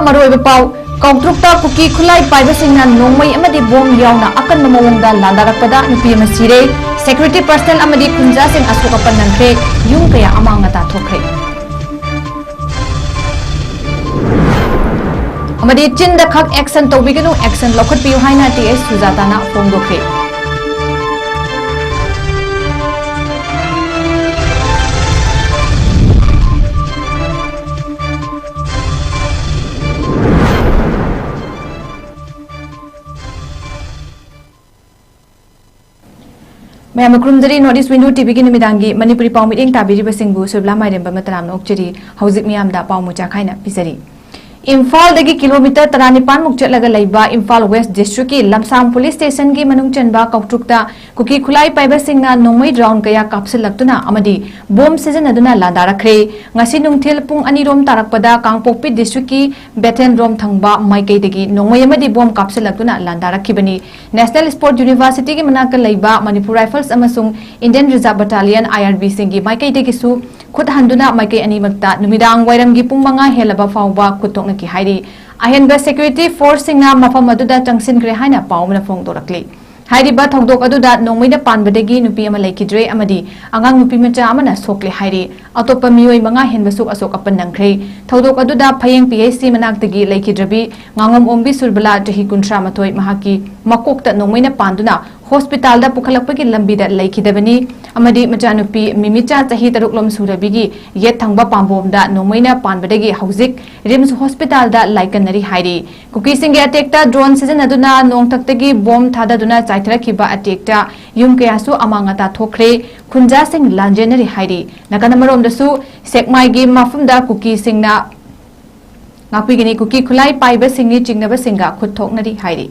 मरोइब पाउ कौट्रुक्ता कुकी खुलाई पाइबसिंगना नोंगमई अमदी बोम यावना अकन ममोंगदा लांदारकपदा नुपी अमा सिरे सेक्युरिटी पर्सनल अमदी खुंजासिंग असोकपन नंख्रे युम कया अमांगता थोख्रे अमदी चिंदा खक एक्शन तौबिगनु एक्शन लौखटपियु हाइना टीएस सुजाताना फोंदोख्रे मैं मक्रुमदरी नॉर्थ ईस्ट विंडो टीवी की निमिदांगी मणिपुरी पाउ मीटिंग ताबिरिबसिंगबु सुरबला माइरेंबा मतराम नोक्चरी हौजिक मियामदा पाउ मुचा खाइना पिजरी इम्फाल दगी किलोमीटर 94 मुक चलगा लैबा इम्फाल वेस्ट डिस्ट्रिक्ट की लमसाम पुलिस स्टेशन की मनुंग चनबा कौट्रुक्ता कुकी खुलाई पाइबसिंगना नोंगमई राउंड कया कापसिलक्तुना अमदी बोम सिजनदुना लांदारखरे ngasi nungthil pung ani rom tarakpada kangpokpi district ki beten rom thangba maikeidagi nongmai amadi bom kapsilaktuna landarakibani national sport university ki manaka laiba manipur rifles amasung indian reserve battalion irb singi maikeidagi su khut handuna maikai ani makta numidang wairam gi pung manga helaba fawba khutokna ki hairi ahenba security force singna mafam aduda changsin gre haina pawmna phong dorakli हाइरिबा थौदोक अदुदा नोंगमैना पानबदगी नुपी अमा लैखिद्रे अमदी अंगांग नुपी मचा अमना सोकले हाइरि अतोप मियोय मंगा हेनबसु असोक अपन नंख्रे थौदोक अदुदा फयेंग PHC मनाक्तगी लैखिद्रबी nganगम ओम्बी Surbala जही 38 महाकी मकोकता नोंगमैना पांदुना hospital दा पुखलकपगी लंबीदा लैखिदबनी अमदी मचानुपी मिमिचा जही 3 लोम सुरबिगी ये थंगबा पांबोमदा नोंगमैना पानबदगी हौजिक RIMS hospital दा लाइकनरी हाइरि कुकीसिंगे अटेक्टा ड्रोन सीजन अदुना नोंगतक्तगी बॉम्ब थादादुना चाइथरखिबा अटेक्टा युम कयासु अमांगता थोखरे खुंजासिंग लांजेनरी हाइरि नकनमरोमदसु सेकमाइगी माफुमदा कुकीसिंगना ngapiगनी कुकी खुलाई पाइबा सिंगी चिंगनबा सिंगा खुथोकनरी हाइरि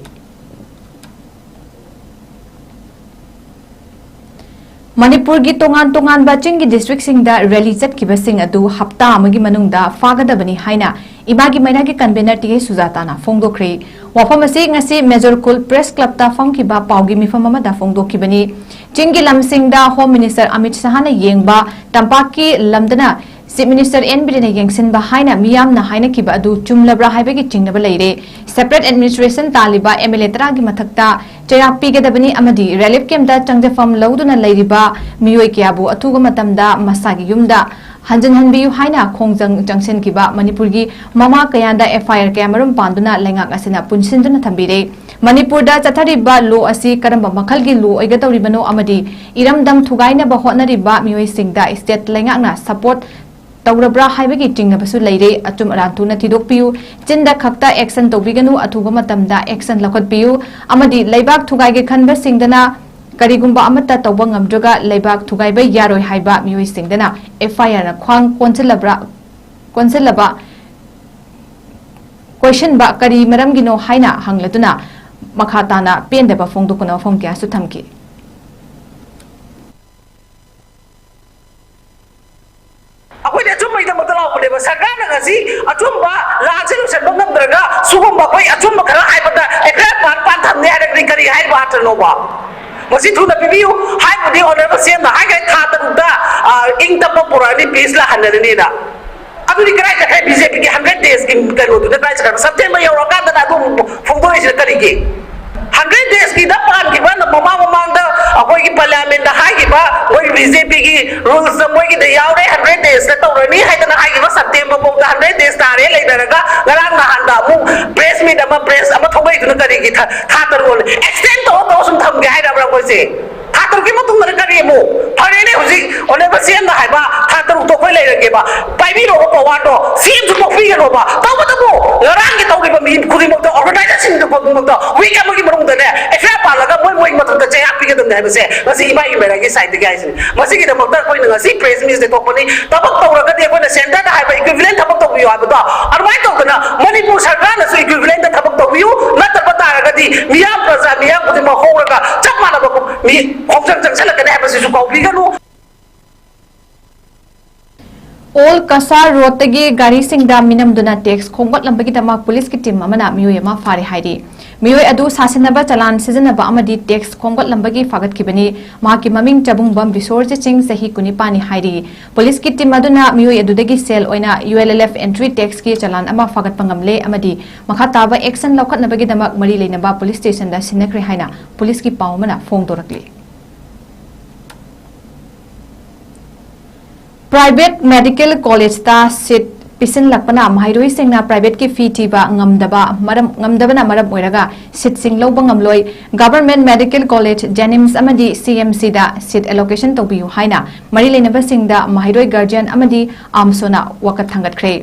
मणिपुर की तोंगान तोंगान बाचिंग की डिस्ट्रिक्ट सिंगदा रैली चटकिबसिंग अदु हप्ता अमगी मनुंगदा फागदबनी हाइना इबागी मैना के कन्वेनर टीए सुजाताना फोंदोख्रे वफम असी ngasi मेजर कुल प्रेस क्लब ता फंगखिबा पाउगी मिफम अमदा फोंदोखिबनी चिंगी लमसिंगदा होम मिनिस्टर अमित शाहना येंगबा तंपाकी लमदना चीफ मिनिस्टर एन बिरेना येंगसिनबा हाइना मियामना हाइना किबा अदु चुमलब्रा हाइबेगी चिंगनबा लेरे सेपरेट एडमिनिस्ट्रेशन तालिबा एमएलए तरागी मथक्ता चयाक पीगदबनी अमदी रिलीफ कैम्पदा चंगजफम लौदुना लेरिबा मियोय क्याबु अथुगा मतमदा मसागी युमदा हंजन हनबियु हाइना खोंजंग जंक्शन किबा मणिपुर की ममा कयांदा एफआईआर कैमरम पांदुना लेंगाक असिना पुनसिनदुना थंबिरे मणिपुरदा चथरिबा लो असि करंबा मखलगी लो ओइगतौरिबनो अमदी इरमदम थुगाइनबा होटनरिबा मियोय सिंगदा स्टेट लेंगाकना सपोर्ट तौरब्रा हाइबगी चिंगनबसु लेरे अचुम अरांतुना थिदोकपियु चिंदा खक्ता एक्शन तौबिगनु अथुगा मतमदा एक्शन लखतपियु अमदी लेबाक थुगाइगे खनबा सिंगदना करीगुंबा अमता तौबा ngamdraga लेबाक थुगाइबा यारोय हाइबा मियोय सिंगदना एफआईआर ना ख्वांग कोनसेलबा क्वेश्चन बा करी मरमगिनो हाइना हंगलदुना मखाताना पेंदबा फोंदोकना फों क्यासु थमकी अखोइदे अचुम्बैदा मतलाउबनेबा सरकारना ngasi अचुम्बा लाजेनु सेनबा ngamdraga सुगुम्बा कोइ अचुम्बा खरा हाइबदा एकरा पान थमने आदि करी हाइबा आतनोबा मसी थुना पिबियु हाइबुदि ऑनरेबल सीएम हाइगे थातनुदा इंगतप पुरानी पीस ला हनदनीना अदुदि कराय जखाय बीजेपी की 100 डेज की करोदुदा प्राइस कर सेप्टेम्बर यौरकादा अदु फोंदोइस करिगे 100 डेज की दपान की बन ममा ममांगदा अखोय की पार्लियामेंट दा हाइगिबा ओय बीजेपी की रूल्स मोय की द यावरे 100 डेज ला तौरनी हाइदना हाइगिबा सेप्टेम्बर बो 100 डेज तारे लेदरगा गरांग नहांदा मु प्रेस मीट अमा प्रेस अमा थोबैदुना करिगी थातरगोल एक्सटेंड तो सुम थमगे हाइदाब्रा कोइसे थातर की मतुंग मर करिमु फरेने हुजि ओनेबा सीएम दा हाइबा थातर तो कोइ लेरगेबा पाइबिरो को पवाटो सीएम जो पफिगनोबा तबतबो गरांग की तौगिबा मी खुदिमो ऑर्गेनाइजेशन जो पगमो वीक अमगी मरुंगदने एफिया पालगा मोय मतुंग द चया पिगदन हाइबसे मसी इबाई मेरागी साइड द गाइस मसी की दमक कोइ ngasi प्रेस मीट दे तोपनी तबक तौरगदि कोइ सेंटर दा हाइबा इक्विवेलेंट तबक तौबियो हाइबदो अरवाई तौदना मणिपुर सरकार न सु इक्विवेलेंट तबक तौबियो नतब तारगदि मियाम प्रजा मियाम खुदिमो होरगा चप मानबा मी खोंजंग जंगसलकने हाइबसे सु कौबिगनु ओल कसार रोडतगी गाड़ी सिंगदा मिनमदुना टैक्स खोंगत लंबगी तमा पुलिस की टीम अमना मियोय मा फारे हाइरि मियोय अदु सासिनबा चलान सिजनबा अमदी टैक्स खोंगत लंबगी फागत किबनी माकी ममिंग चबुंगबम रिसोर्स चिंग सही कुनिपानी हाइरी पुलिस की टीम अदुना मियोय अदुदगी सेल ओइना ULLF एंट्री टैक्स की चलान अमा फागत पंगमले अमदी मखा ताबा एक्शन लौखतनबगी दमक मरी लेनबा पुलिस स्टेशन दा सिनखरे हाइना पुलिस की पावमना फोंगदोरकली प्राइवेट मेडिकल कॉलेज ता सीट पिसन लपना माहिरोई सिंगना प्राइवेट की फी थीबा ngamdabana maram oiraga sit sing lobang ngamloi government medical college JNIMS अमदी CMC दा सीट एलोकेशन तोबियु हाइना मरी लेनबा सिंगदा माहिरोई गार्जियन अमदी आमसोना वकत थंगतख्रे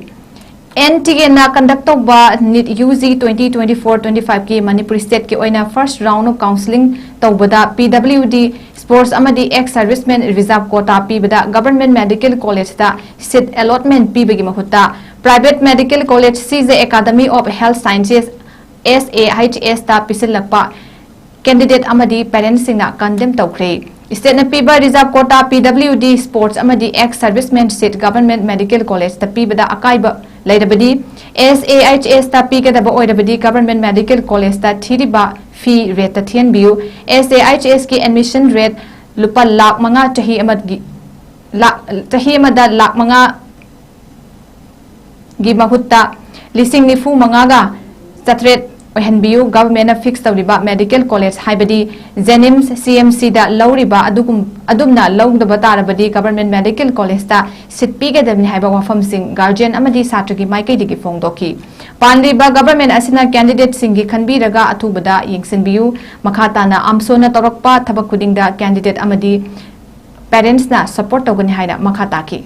NTA ना कंडक्ट तोबा नीट UG 2024-25 की मणिपुर स्टेट के ओइना फर्स्ट राउंड ऑफ काउंसलिंग तोबदा PWD स्पोर्ट्स अमदी ex serviceman reserve Kota पीबदा government medical college दा सीट अलॉटमेंट पीबगी महुत्ता private medical college CJ academy of health sciences SAHS दा पिसिलकपा कैंडिडेट अमदी पेरेंट्स सिंगना कंडेम तौख्रे स्टेट न पीबा रिजर्व कोटा PWD स्पोर्ट्स अमदी ex serviceman seat government medical college दा पीबदा अकाइबा लेरबदी SAHS दा पीगदबा ओइरबदी गवर्नमेंट मेडिकल कॉलेज दा थीरिबा फी रेट थियन बियु SAHS की एडमिशन रेट लुपा लाख मंगा चाही अमदा लाख मंगा गी महुत्ता लिसिंग निफु मंगागा सत्रेट ओहनबियु government fix तौरिबा medical college हाइबदी जेनिम्स CMC दा लौरिबा अदुमना लौदबा तारबदी गवर्नमेंट मेडिकल कॉलेज दा सीट पीगदबनि हाइबा वाफम सिंग गार्जियन अमदी सात्रगी माइकैदगी फोंगदोखी पानरीबा गवर्नमेंट असिना कैंडिडेट सिंगी खनबीरगा अथुबदा यंगसिनबियु मखाताना आमसोना तौरकपा थबक खुदिंगदा कैंडिडेट अमदी पेरेंट्स ना सपोर्ट तौगनि हाइना मखाताकी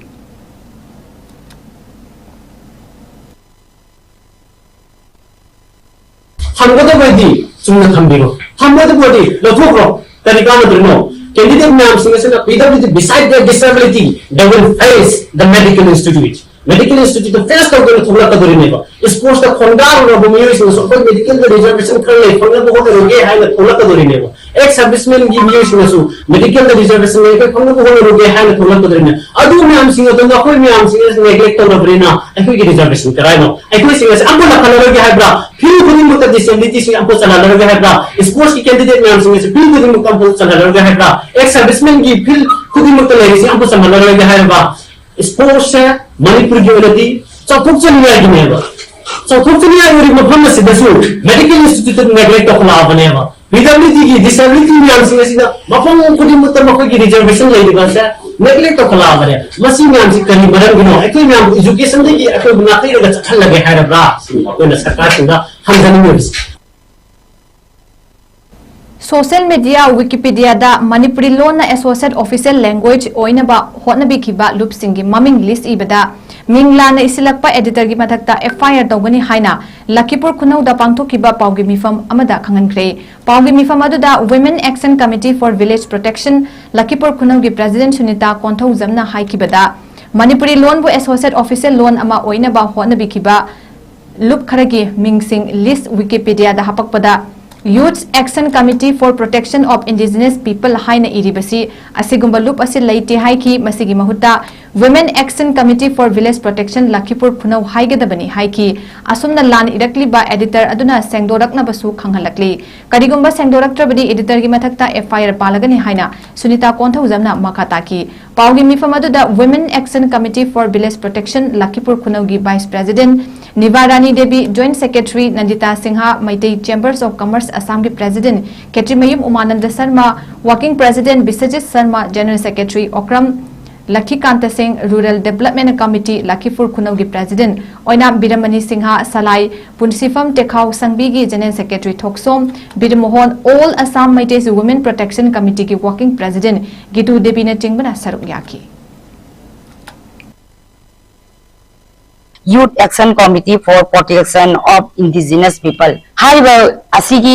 हमगदबदी सुमना खंबिरो हमगदबदी लथोक्रो तरीका नदरनो कैंडिडेट नाम सिंगसना PWD beside their disability they will face the medical institute the first of the thula kadorine sports the khongar ro bumiyo is so medical the reservation karle phangna bo roge hai na thula kadorine ex serviceman gi miyo is so medical the reservation le phangna bo roge hai na thula kadorine adu naam singa to na koi naam singa neglect to brina ekoi gi reservation karai no ekoi singa ambo na khala roge hai bra फिर खुद मुक्त disability से हमको चला लगा है बा sports की कैंडिडेट नाम से फिर खुद मुक्त हमको चला लगा है बा एक सर्विसमैन की फिर खुद मुक्त लेने से हमको चला लगा है बा स्पोर्ट्स से मणिपुर की उन्नति चौथुक चली आएगी नहीं बा चौथुक चली आएगी मतलब से दसो medical institute neglect of law बने बा PWD की डिसेबिलिटी नाम से सीधा मफम खुद मुक्त मको की रिजर्वेशन ले लेगा से नेग्लेक्ट ऑफ लॉ बने मसी नाम से कहीं बदल गिनो एकoi नाम एजुकेशन दे की एकoi बनाते लगा चल लगे है बा कोई सरकार सिंगा हम जानिए सोशल मीडिया विकिपीडिया दा मणिपुरी लोन एसोसिएट ऑफिशियल लैंग्वेज ओइनबा होटनबिखिबा लुपसिंगी ममिंग लिस्ट इबदा मिंगलान इसिलकपा एडिटर की मथकता FIR तौगनी हाइना लखीपुर खुनौदा पांगथोकिबा पाउगी मिफम अमदा खंगनख्रे पाउगी मिफम अदुदा women action committee for village protection Lakhipur खुनौगी प्रेसिडेंट सुनीता कोंथौजमना हाइकिबदा मणिपुरी लोन बु एसोसिएट ऑफिशियल लोन अमा ओइनबा होटनबिखिबा लुप खरगी मिंगसिंग लिस्ट विकिपीडिया दा हपकपदा Youth Action Committee for Protection of Indigenous People haina iribasi asigumba loop asi laiti haiki masigi mahuta Women Action Committee for Village Protection Lakhipur Khunau haigadabani haiki asumna lan irakli ba editor aduna sengdorakna basu khanghalakli karigumba sengdoraktrabadi editor gi mathakta FIR palagani haina Sunita Konthaujamna makataki Paugi mifam aduda Women Action Committee for Village Protection Lakhipur Khunau gi Vice President Nivarani Devi, Joint Secretary Nandita Singha, Maitai Chambers of Commerce Assam ki President Ketrimayum Umananda Sharma, Working President Bisajit Sharma, General Secretary Okram Lakhikanta Singh, Rural Development Committee Lakhipur Khunau ki President Oina Biramani Singha Salai, Punsifam Tekhau Sangbi ki General Secretary Thoksom, Biramohon, All Assam Maitais Women Protection Committee ki Working President Gitu Devi na Tingbana Saruk Yaki. Youth Action Committee for Protection of Indigenous People. Haiba asigi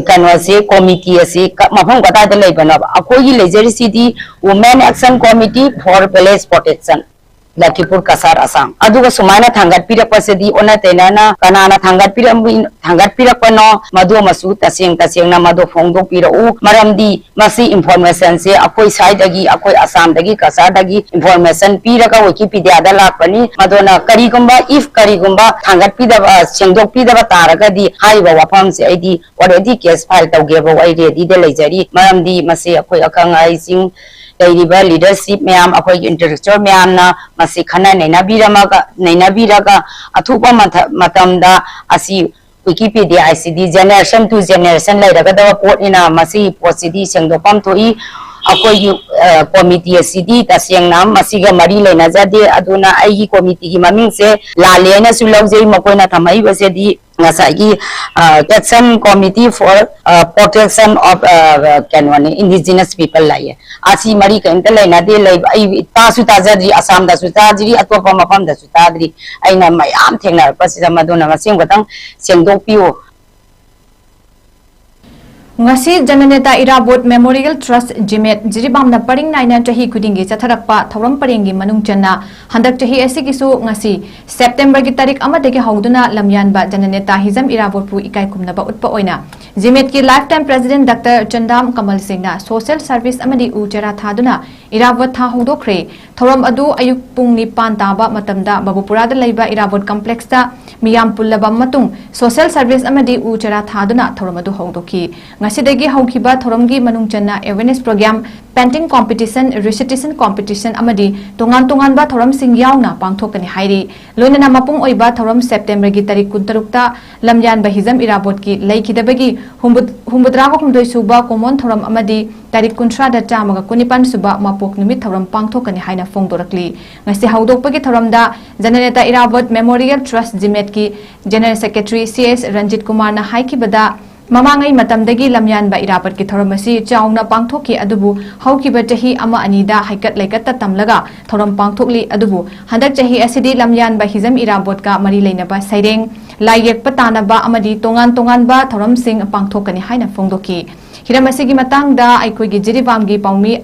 kanwase committee ase mafam gata de leibana akogi leisure city Women Action Committee for Village Protection. Lakipur Kasar Assam. Aduga Sumana Thangat Pirapasedi, Ona Tenana, Kanana Thangat Pirapano, Madu Masu, Tasing na Madu Fondo Pira U, Maramdi, Masi information se, Akoi Saidagi, Akoi Assam Dagi, Kasar Dagi, information Piraka, Wikipedia Lakani, Madonna Karigumba, if Karigumba, Thangat Pida, Sendok Pida Taragadi, Haiva Wapams ID, already case file to give away the Lejari, Maramdi, Masi Akoi Akang leadership ma'am अखोई intellectual ma'am ना मसी खना नैनाबीरगा अथुपा मतमदा असी Wikipedia ICD generation to generation लेरगदवा पोटनिना मसी पोसिडी सेंगदोपम थोई अखोई कमिटी असीडी तसेंगना मसीगा मरी लेना जादे अदुना आईगी कमिटी की ममिंग से लालेना सुलौजे मकोइना थमाई बसेदी ngasagi action committee for protection of indigenous people lai asi mari kainta laina de lai ai ta su ta jari assam da su ta jiri atopa mafam da su ta jiri aina mayam thengna pasida maduna masing batang sengdok piu ngasi jananeta irabot memorial trust jimet jiribam na paring naina chahi kudingi chatharakpa thoram parengi manung channa handak chahi asigisu ngasi september gi tarik amadagi hauduna lamyan ba jananeta hizam irabot pu ikai kumna ba utpa oina jimet ki lifetime president dr chandam kamal singh na social service amadi ujara thaduna irabot tha hodokre thoram adu ayuk pung ni pan taba matamda babupura da leiba irabot complex ta miyam pullaba matung social service amadi ujara thaduna thoram adu hodoki ngasidagi haukiba thoromgi manungchanna awareness program painting competition recitation competition amadi tongan ba thorom sing yauna pangthokani hairi loinana mapung oiba thorom september gi tarik 16 ta lamyan ba hizam irabot ki leikidabagi humbudra ko humdoi suba common thorom amadi tarik 19 da chamaga kunipan suba mapok nimit thorom pangthokani haina fongdorakli ngasi haudokpagi thoromda jananeta irabot memorial trust jimet ki general secretary cs ranjit kumar na haikibada mamangai matamdagi lamyan ba irabot ki thoromasi chaungna pangthoki adubu haukiba chahi ama anida haikat laikat tamlaga thorom pangthokli adubu handak chahi asidi lamyan ba hizam irabot ka mari leina ba saireng laiyek patana ba amadi tongan ba thorom sing pangthokani haina fongdoki hiramasi gi matang da aikoi gi jiribam gi paumi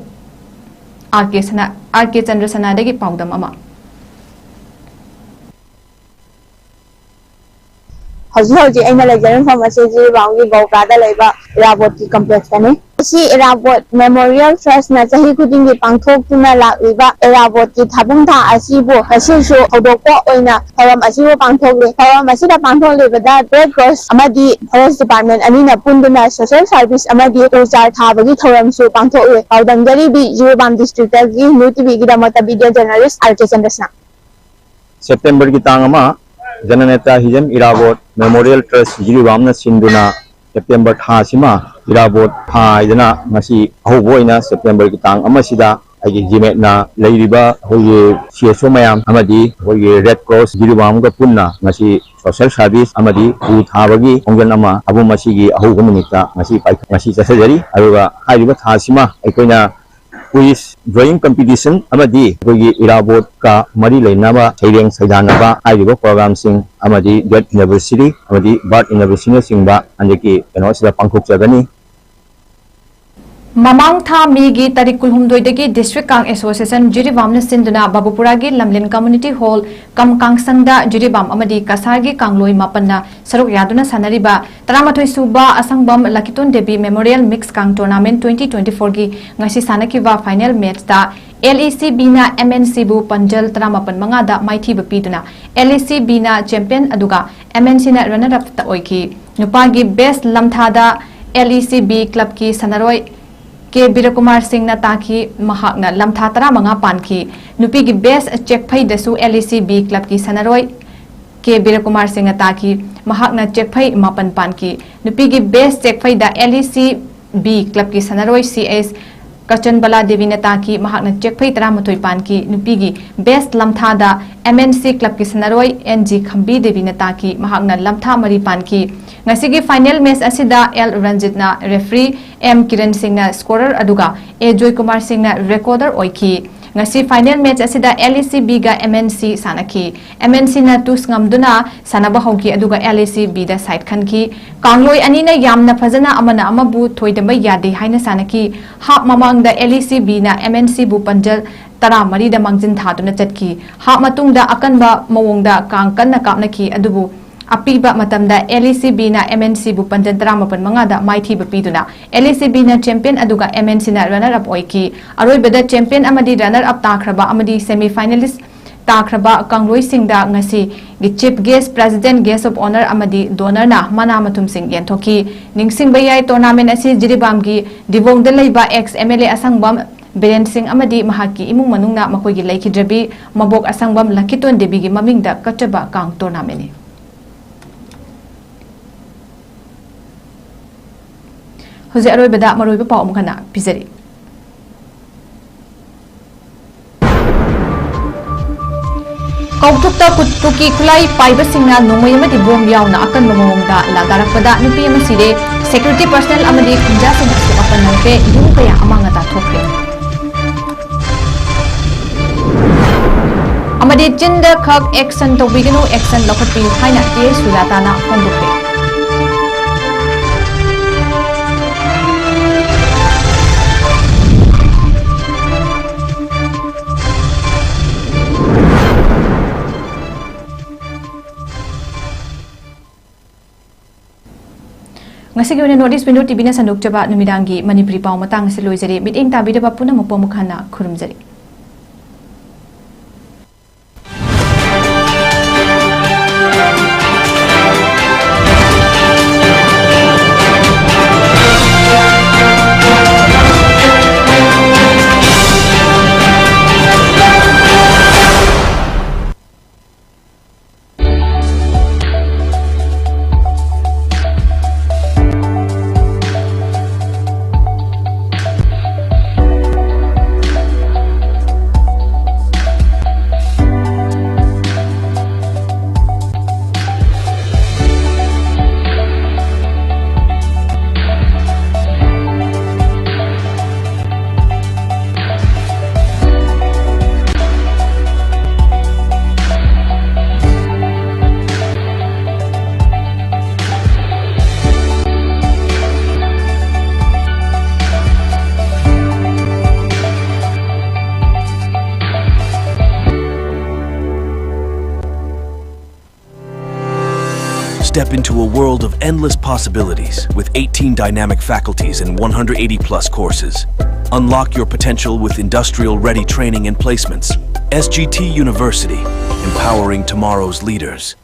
rk chandrasana dagi paudam ama Hauji aina lejaran pharmacy ji bangi bawkada laiba irabot ki complex tani si irabot memorial trust na chahi kuding gi pangthok tuna lakliba irabot ki thabung tha asibu asisu hodokko oina thoram asibu pangthok le thoram asida pangthok le bada red cross amadi forest department anina punduna social service amadi ujar thabagi thoram su pangthok le paudangari bi jibam district gi newtv gi damata video journalist rk chandrasna September ki tangama jananeta hizam irabot memorial trust jiribamna sinduna September tha sima irabot tha idana ngasi ahoboina September ki tang amasida agi jimet na leiriba hoye CSO mayam amadi hoye red cross jiribam ga punna ngasi social service amadi u thabagi ongan ama abu masigi ahobo minita ngasi chasajari aruga haiba tha sima aikoina quiz drawing competition amadi gogi irabot ka mari leinaba saireng saidanaba aibo program sing amadi get university amadi bart university singba andeki keno sida pangthok jagani mamang tha mi gi tarik kulhumdoi degi district kang association jiribam na sinduna babupura gi lamlin community hall kamkang sangda jiribam amadi kasar gi kangloi mapanna saruk yaduna sanariba taramathoi suba asangbam lakitun devi memorial mix kang tournament 2024 gi ngasi sanakiba final match da LEC bina MNC bu panjal taramapan manga da maithi bapiduna LEC bina champion aduga MNC na runner up ta oiki nupa gi best lamtha da LEC B club ki sanaroi के वीरकुमार सिंह ना ताकि महाकना लमथा तरा मंगा पानखी नुपी की best check Fai दसु LEC B club की सनरोय के वीरकुमार सिंह ना ताकि महाकना चेक फई मापन पानखी नुपी की बेस्ट चेक फई दा LEC B क्लब की सनरोय CS कचनबला देवी ने ताकि महाकना चेक फई तरा मथोय पानखी नुपी की बेस्ट लमथा दा MNC क्लब की सनरोय NG खंबी देवी ने ताकि महाकना लमथा मरी पानखी ngasi final match asida L Ranjit na referee M Kiran Singh na scorer aduga A Joy Kumar Singh na recorder oiki ngasi final match asida LACB ga MNC sanaki MNC na tus ngamduna sanaba hoki aduga LACB da side khanki kangloi ani na yamna phajana amana amabu thoidamba yade haina sanaki hap mamang da LACB na MNC bu panjal tara mari da mangjin thaduna chatki hap matung da akanba mawongda kang kanna kapnaki adubu apiba matamda LACB na MNC bu panjan tara mapan manga da maithi bapiduna LACB na champion aduga MNC na runner up oiki aroi beda champion amadi runner up takraba amadi semi finalist takraba kangloi singda ngasi gi chief guest president guest of honor amadi donor na mana mathum sing yenthoki ningsing bayai tournament asi jiribam gi divong de leiba ex MLA asangbam Biren Singh amadi mahaki imung manungna makoigi laikhidrabi mabok asangbam Lakiton Debi gi mamingda kachaba kang tournament Hoje aroi beda maroi pa pau mukana pizari Koutruk ta Koutruk khulai paiba singna nongoi amadi bom yauna akan mamongda lagarakpada nupi amasire security personnel amadi khunja sing asu akan nangpe yum kaya amanga ta thokre amadi chinda khak action tobiganu action lokhapi haina te sulatana hondukre ngasi gi notice window TV na sanuk jaba numidangi manipuri pau matang se loijari meeting tabi da puna mokpo mukhana khurumjari Step into a world of endless possibilities with 18 dynamic faculties and 180 plus courses. Unlock your potential with industrial-ready training and placements. SGT University, empowering tomorrow's leaders.